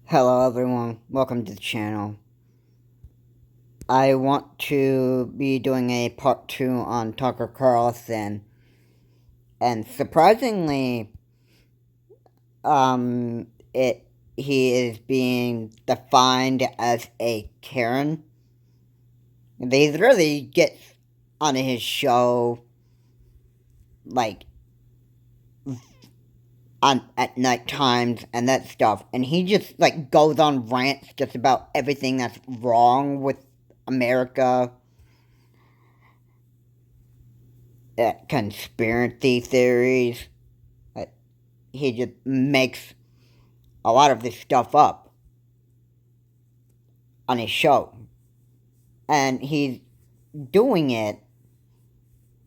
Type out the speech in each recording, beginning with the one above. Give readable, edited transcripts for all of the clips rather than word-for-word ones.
Hello everyone, welcome to the channel. I want to be doing a part 2 on Tucker Carlson, and surprisingly, um, it he is being defined as a Karen. They really get on his show, like, at night times and that stuff, and he just, like, goes on rants just about everything that's wrong with America. Conspiracy theories. He just makes a lot of this stuff up on his show. And he's doing it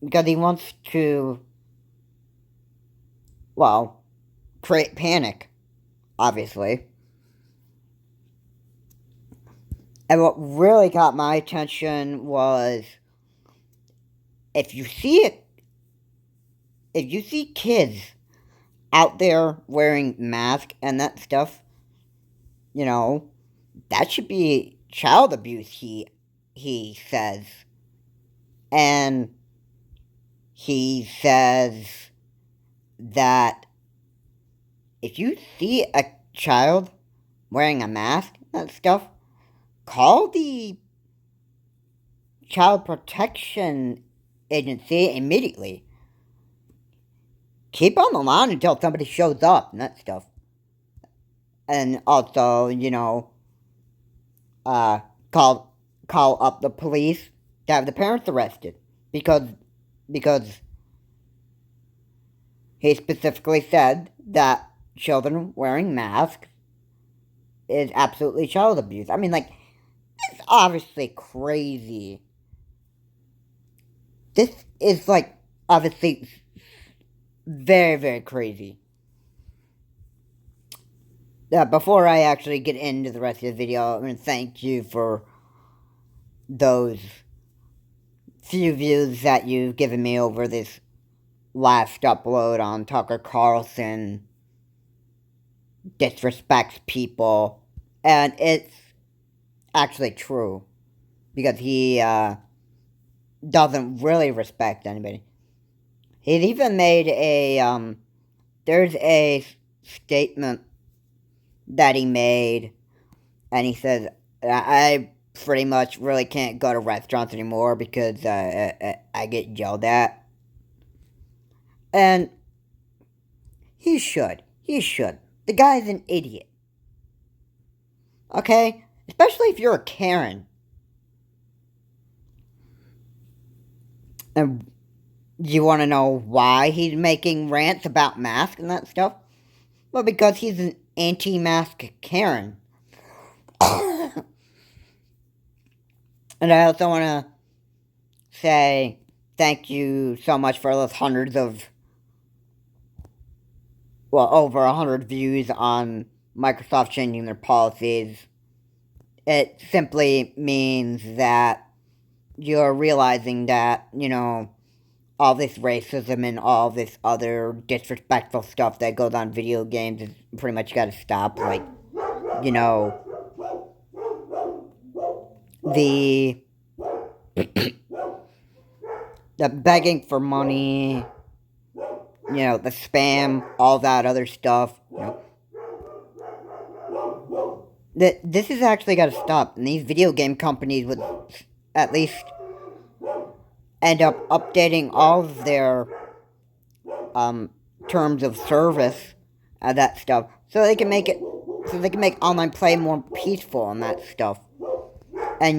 because he wants to, well, create panic, obviously. And what really got my attention was if you see it, if you see kids out there wearing masks and that stuff, you know, that should be child abuse, he says. And he says that if you see a child wearing a mask and stuff, call the child protection agency immediately. Keep on the line until somebody shows up and that stuff. And also, call up the police to have the parents arrested because he specifically said that children wearing masks is absolutely child abuse. I mean, like, it's obviously crazy. This is, like, obviously very, very crazy. Before I actually get into the rest of the video, I'm going to thank you for those few views that you've given me over this last upload on Tucker Carlson disrespects people. And it's actually true, because he doesn't really respect anybody. He's even made there's a statement that he made, and he says, I pretty much really can't go to restaurants anymore because I get yelled at. And he should. The guy's an idiot. Okay? Especially if you're a Karen. And you want to know why he's making rants about masks and that stuff? Well, because he's an anti-mask Karen. And I also want to say thank you so much for those hundreds of, well, over 100 views on Microsoft changing their policies. It simply means that you're realizing that, all this racism and all this other disrespectful stuff that goes on video games is pretty much gotta stop. Like, you know, the the begging for money, the spam, all that other stuff. This is actually got to stop, and these video game companies would at least end up updating all of their terms of service and that stuff, so they can make online play more peaceful and that stuff, and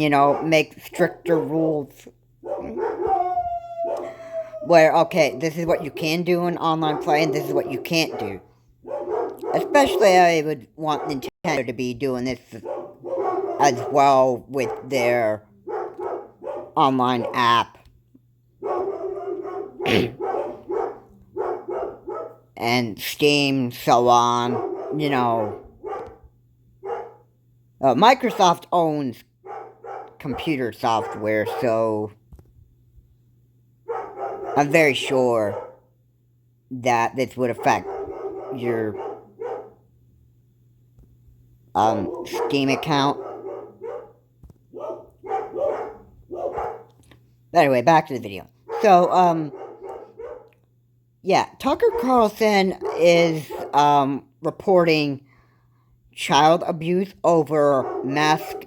make stricter rules where, okay, this is what you can do in online play and this is what you can't do. Especially, I would want Nintendo to be doing this as well with their online app. And Steam, so on, Microsoft owns computer software, so I'm very sure that this would affect your Steam account. Anyway, back to the video. So, yeah, Tucker Carlson is, reporting child abuse over mask,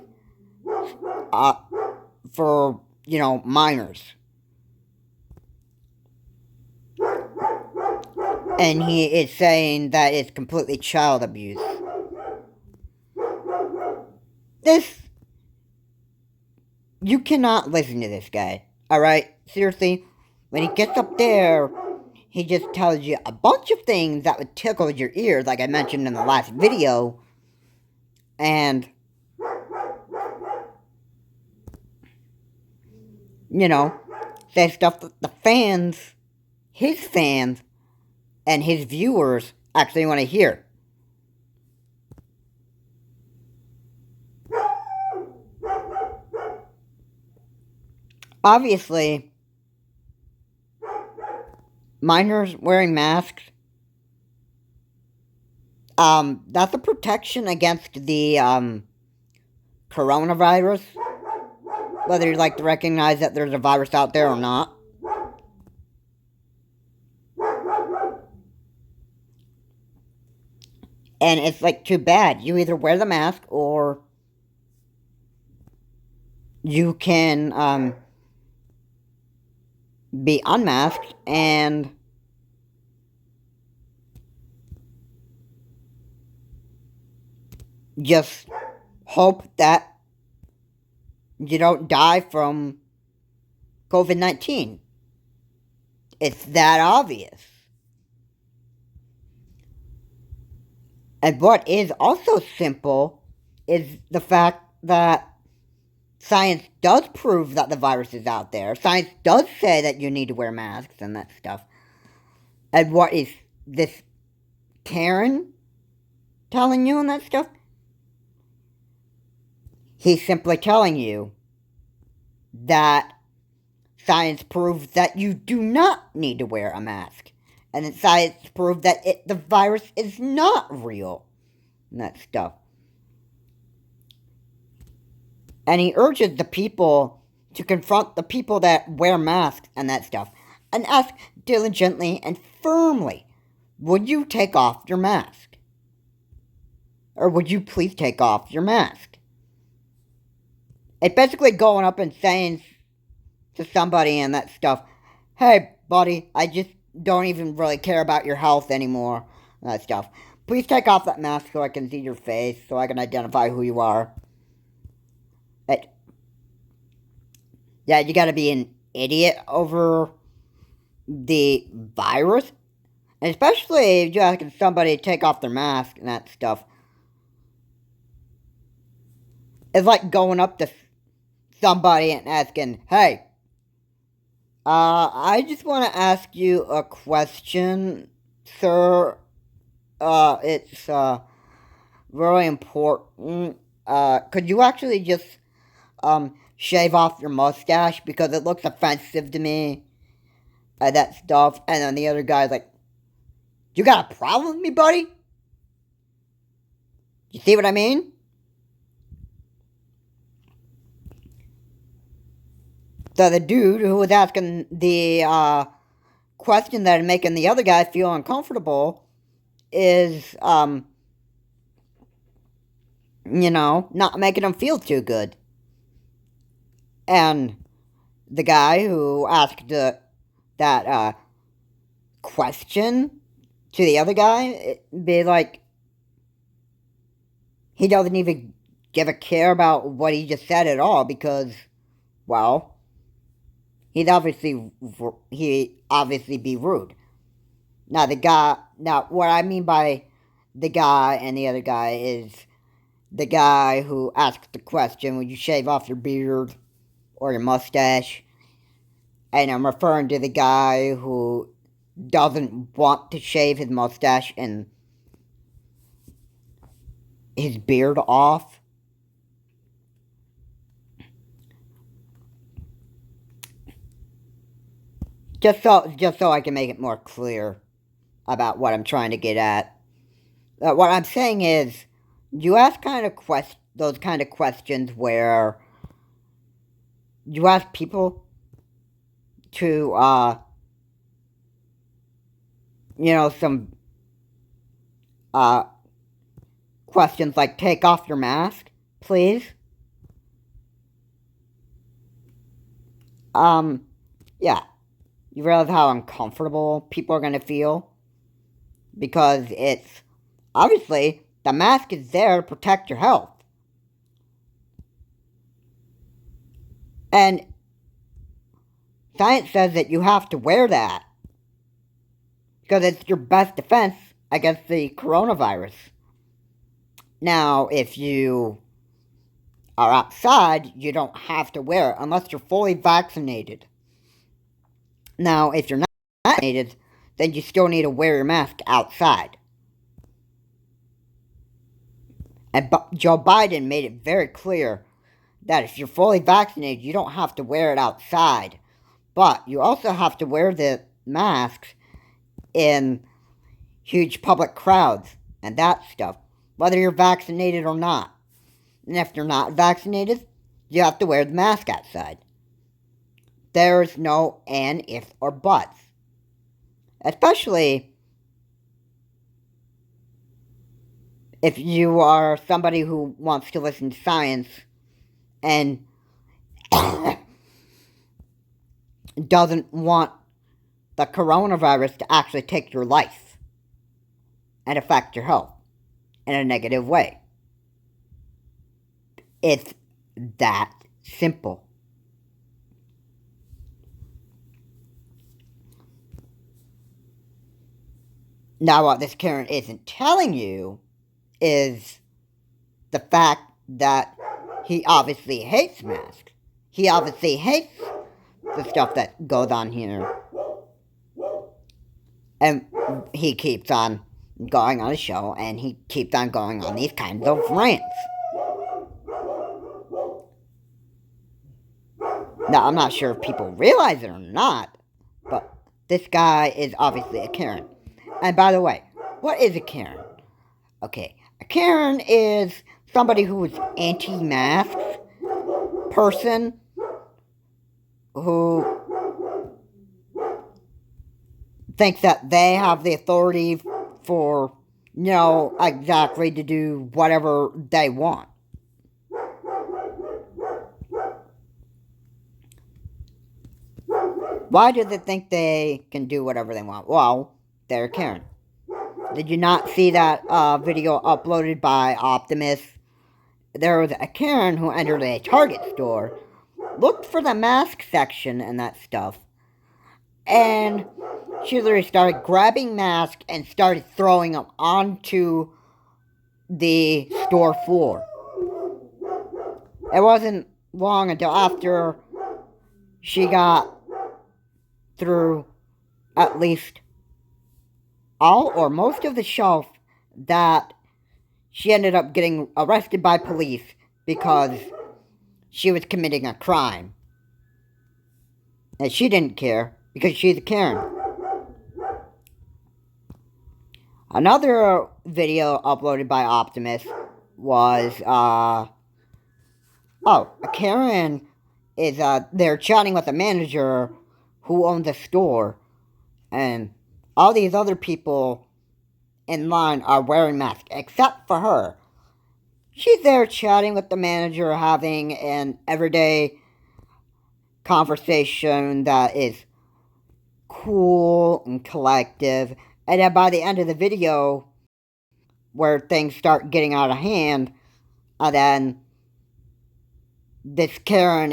uh, for, minors. And he is saying that it's completely child abuse. You cannot listen to this guy, alright? Seriously, when he gets up there, he just tells you a bunch of things that would tickle your ears, like I mentioned in the last video, and, say stuff that the fans, his fans, and his viewers actually want to hear. Obviously, minors wearing masks, that's a protection against the, coronavirus. Whether you like to recognize that there's a virus out there or not. And it's like too bad. You either wear the mask or you can be unmasked and just hope that you don't die from COVID-19. It's that obvious. And what is also simple is the fact that science does prove that the virus is out there. Science does say that you need to wear masks and that stuff. And what is this Karen telling you and that stuff? He's simply telling you that science proves that you do not need to wear a mask. And that science proved that the virus is not real. And that stuff. And he urges the people to confront the people that wear masks and that stuff. And ask diligently and firmly, would you take off your mask? Or would you please take off your mask? It's basically going up and saying to somebody and that stuff, hey, buddy, I just don't even really care about your health anymore. And that stuff. Please take off that mask so I can see your face, so I can identify who you are. Yeah, you gotta be an idiot over the virus. And especially if you're asking somebody to take off their mask and that stuff. It's like going up to somebody and asking, hey, I just want to ask you a question, sir. It's, really important. Could you actually just, shave off your mustache because it looks offensive to me? That stuff. And then the other guy's like, you got a problem with me, buddy? You see what I mean? So the dude who was asking the, question that is making the other guy feel uncomfortable is, not making him feel too good. And the guy who asked that question to the other guy, it'd be like, he doesn't even give a care about what he just said at all because, well, he'd obviously be rude. Now what I mean by the guy and the other guy is the guy who asked the question, would you shave off your beard or your mustache? And I'm referring to the guy who doesn't want to shave his mustache and his beard off. Just so I can make it more clear about what I'm trying to get at. What I'm saying is, you ask those kind of questions where you ask people to, some uh, questions like, take off your mask, please. Yeah, you realize how uncomfortable people are going to feel? Because it's, obviously, the mask is there to protect your health. And science says that you have to wear that because it's your best defense against the coronavirus. Now, if you are outside, you don't have to wear it unless you're fully vaccinated. Now, if you're not vaccinated, then you still need to wear your mask outside. And Joe Biden made it very clear that if you're fully vaccinated, you don't have to wear it outside. But you also have to wear the masks in huge public crowds and that stuff, whether you're vaccinated or not. And if you're not vaccinated, you have to wear the mask outside. There's no and, if, or buts. Especially if you are somebody who wants to listen to science and doesn't want the coronavirus to actually take your life and affect your health in a negative way. It's that simple. Now, what this Karen isn't telling you is the fact that he obviously hates masks. He obviously hates the stuff that goes on here. And he keeps on going on a show, and he keeps on going on these kinds of rants. Now, I'm not sure if people realize it or not, but this guy is obviously a Karen. And by the way, what is a Karen? Okay, a Karen is somebody who is anti-mask person who thinks that they have the authority for, exactly to do whatever they want. Why do they think they can do whatever they want? Well, they're Karen. Did you not see that video uploaded by Optimus? There was a Karen who entered a Target store, looked for the mask section and that stuff, and she literally started grabbing masks and started throwing them onto the store floor. It wasn't long until after she got through at least all or most of the shelf that she ended up getting arrested by police because she was committing a crime. And she didn't care because she's a Karen. Another video uploaded by Optimus was, a Karen is, they're chatting with a manager who owns a store, and all these other people in line are wearing masks, except for her. She's there chatting with the manager, having an everyday conversation that is cool and collective, and then by the end of the video, where things start getting out of hand, and then this Karen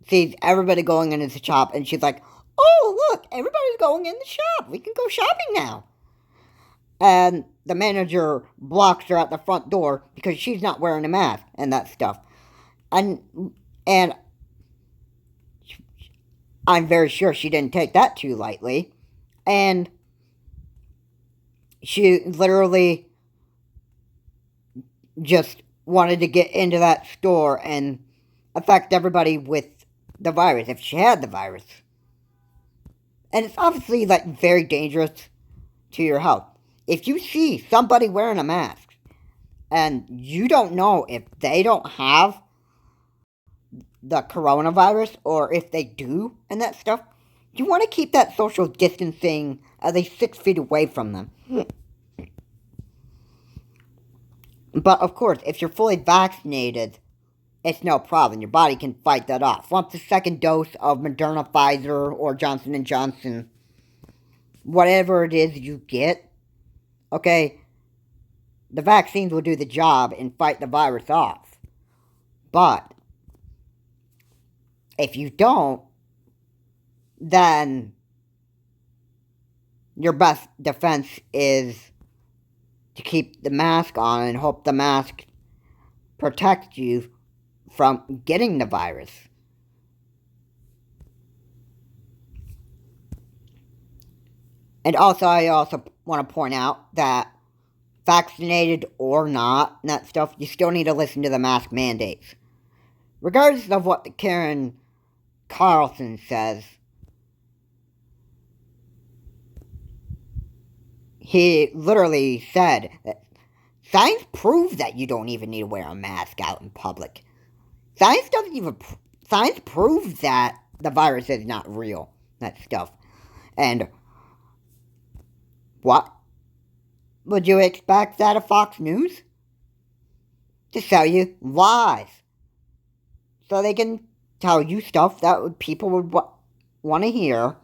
sees everybody going into the shop, and she's like, "Oh, look, everybody's going in the shop. We can go shopping now." And the manager blocks her at the front door because she's not wearing a mask and that stuff. And I'm very sure she didn't take that too lightly. And she literally just wanted to get into that store and affect everybody with the virus, if she had the virus. And it's obviously, very dangerous to your health. If you see somebody wearing a mask, and you don't know if they don't have the coronavirus or if they do and that stuff, you want to keep that social distancing at least 6 feet away from them. But of course, if you're fully vaccinated, it's no problem. Your body can fight that off. Once the second dose of Moderna, Pfizer, or Johnson & Johnson, whatever it is you get, okay, the vaccines will do the job and fight the virus off. But if you don't, then your best defense is to keep the mask on and hope the mask protects you from getting the virus. And also, I also want to point out that vaccinated or not, and that stuff, you still need to listen to the mask mandates. Regardless of what the Karen Carlson says, he literally said that science proves that you don't even need to wear a mask out in public. Science proves that the virus is not real, that stuff. And what would you expect out of Fox News? To sell you lies. So they can tell you stuff that people would want to hear.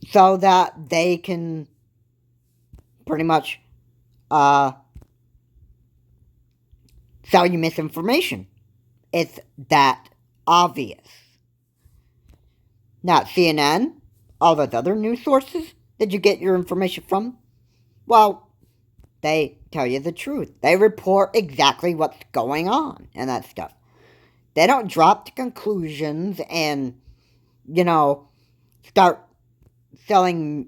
So that they can pretty much sell you misinformation. It's that obvious. Not CNN, all those other news sources that you get your information from, well, they tell you the truth. They report exactly what's going on and that stuff. They don't drop to conclusions and, start selling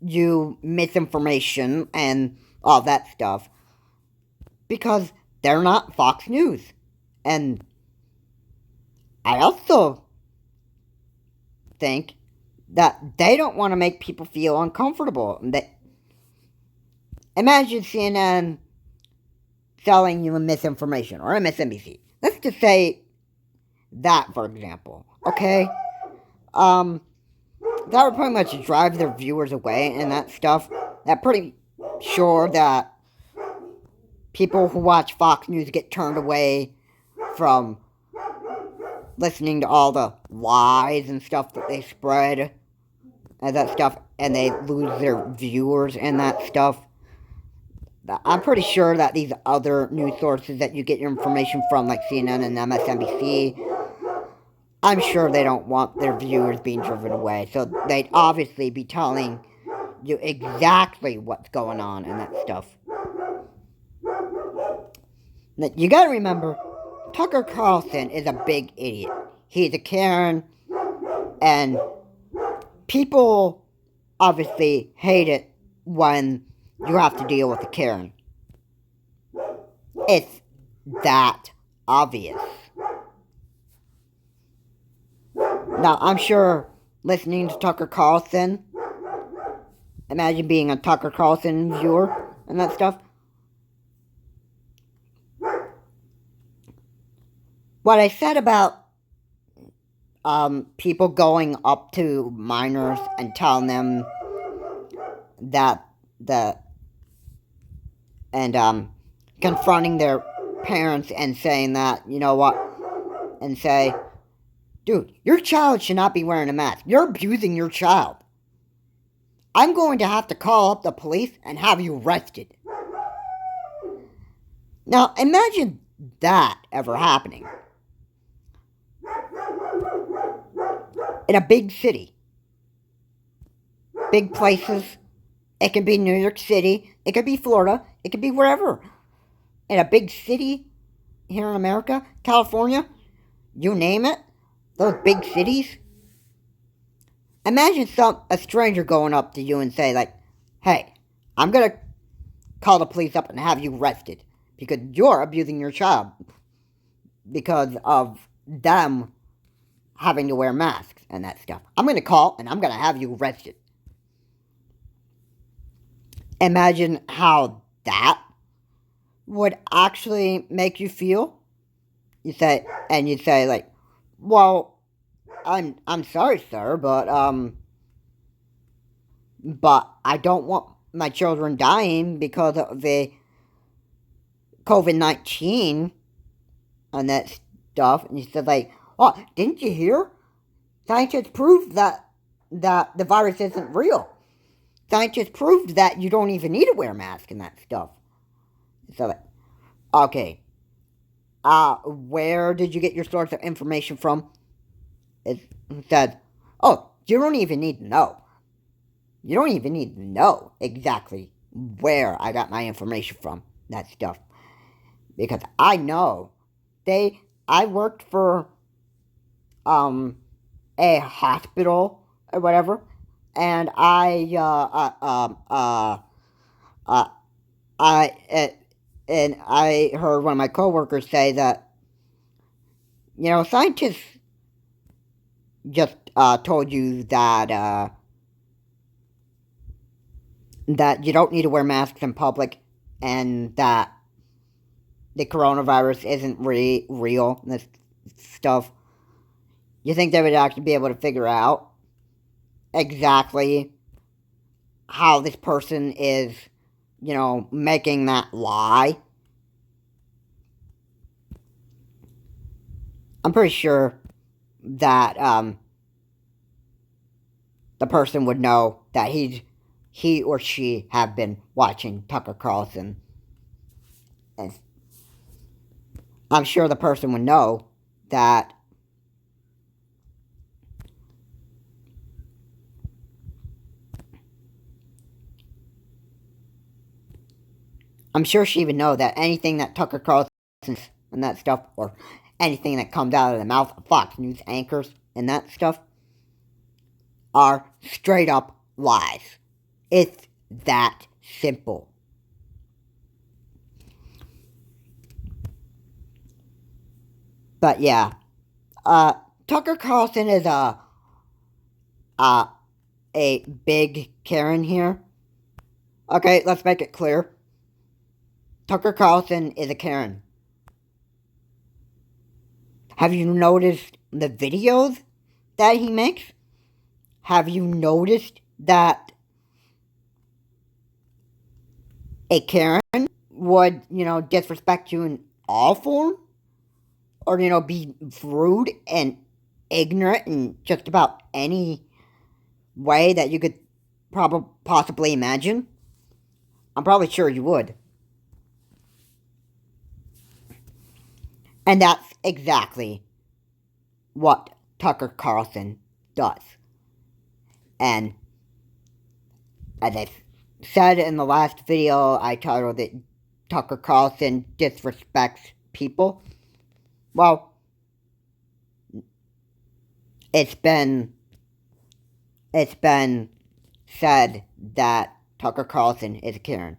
you misinformation and all that stuff. Because they're not Fox News. And I also think that they don't want to make people feel uncomfortable. Imagine CNN selling you misinformation, or MSNBC. Let's just say that, for example. Okay? That would pretty much drive their viewers away and that stuff. I'm pretty sure that people who watch Fox News get turned away from listening to all the lies and stuff that they spread and that stuff, and they lose their viewers and that stuff. I'm pretty sure that these other news sources that you get your information from, like CNN and MSNBC, I'm sure they don't want their viewers being driven away. So they'd obviously be telling you exactly what's going on and that stuff. Now, you gotta remember, Tucker Carlson is a big idiot. He's a Karen, and people obviously hate it when you have to deal with a Karen. It's that obvious. Now, I'm sure listening to Tucker Carlson, imagine being a Tucker Carlson viewer and that stuff. What I said about people going up to minors and telling them that confronting their parents and saying that, you know what, and say, dude, your child should not be wearing a mask. You're abusing your child. I'm going to have to call up the police and have you arrested. Now, imagine that ever happening. In a big city. Big places. It could be New York City. It could be Florida. It could be wherever. In a big city here in America, California, you name it, those big cities. Imagine a stranger going up to you and say, like, hey, I'm going to call the police up and have you arrested because you're abusing your child because of them having to wear masks and that stuff. I'm going to call and I'm going to have you arrested. Imagine how that would actually make you feel? You say, like, well, I'm sorry, sir, but I don't want my children dying because of the COVID-19 and that stuff. And you said, like, oh, didn't you hear? Scientists proved that the virus isn't real. Scientists proved that you don't even need to wear a mask and that stuff. So, like, okay. Where did you get your source of information from? It says, oh, you don't even need to know. You don't even need to know exactly where I got my information from, that stuff. Because I know I worked for, a hospital or whatever, and I heard one of my coworkers say that, scientists just told you that that you don't need to wear masks in public, and that the coronavirus isn't real, and this stuff. You think they would actually be able to figure out exactly how this person is, making that lie? I'm pretty sure that the person would know that he or she have been watching Tucker Carlson. And I'm sure the person would know that I'm sure she would know that anything that Tucker Carlson and that stuff, or anything that comes out of the mouth of Fox News anchors and that stuff, are straight up lies. It's that simple. But yeah, Tucker Carlson is a big Karen here. Okay, let's make it clear. Tucker Carlson is a Karen. Have you noticed the videos that he makes? Have you noticed that a Karen would, disrespect you in all form? Or, be rude and ignorant in just about any way that you could possibly imagine? I'm probably sure you would. And that's exactly what Tucker Carlson does. And as I said in the last video, I titled it Tucker Carlson Disrespects People. Well, it's been said that Tucker Carlson is a Karen.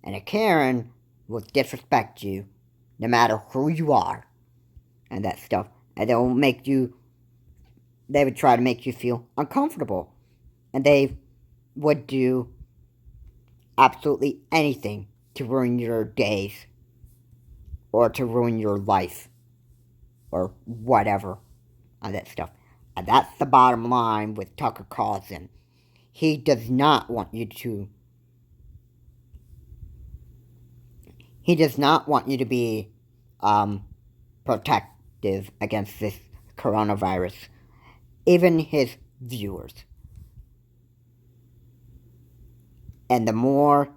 And a Karen will disrespect you no matter who you are and that stuff. And they would try to make you feel uncomfortable. And they would do absolutely anything to ruin your days, or to ruin your life, or whatever, and that stuff. And that's the bottom line with Tucker Carlson. He does not want you to be protective against this coronavirus. Even his viewers. And the more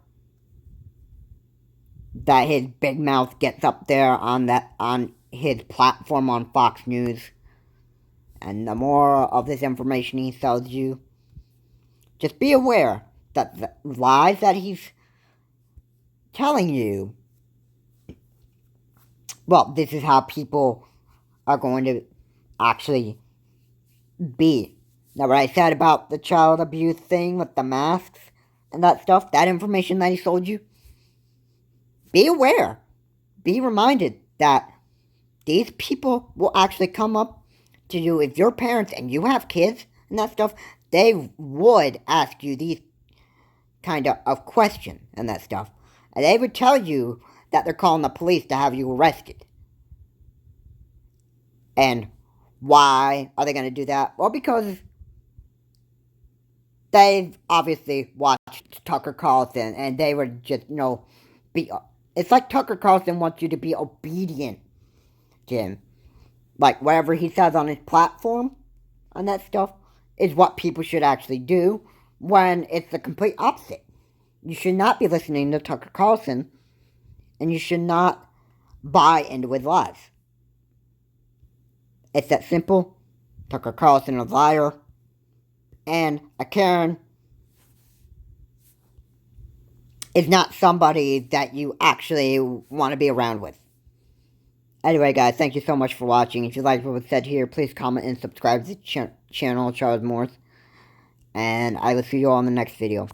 that his big mouth gets up there on his platform on Fox News, and the more of this information he sells you, just be aware that the lies that he's telling you, well, this is how people are going to actually be. Now, what I said about the child abuse thing with the masks and that stuff, that information that he sold you, be aware. Be reminded that these people will actually come up to you. If you're parents and you have kids and that stuff, they would ask you these kind of questions and that stuff. And they would tell you that they're calling the police to have you arrested. And why are they going to do that? Well, because they've obviously watched Tucker Carlson, and they would just, be... It's like Tucker Carlson wants you to be obedient to him. Like, whatever he says on his platform, and that stuff, is what people should actually do, when it's the complete opposite. You should not be listening to Tucker Carlson, and you should not buy into his lies. It's that simple. Tucker Carlson is a liar, and a Karen is not somebody that you actually want to be around with. Anyway, guys, thank you so much for watching. If you liked what was said here, please comment and subscribe to the channel, Charles Morse. And I will see you all in the next video.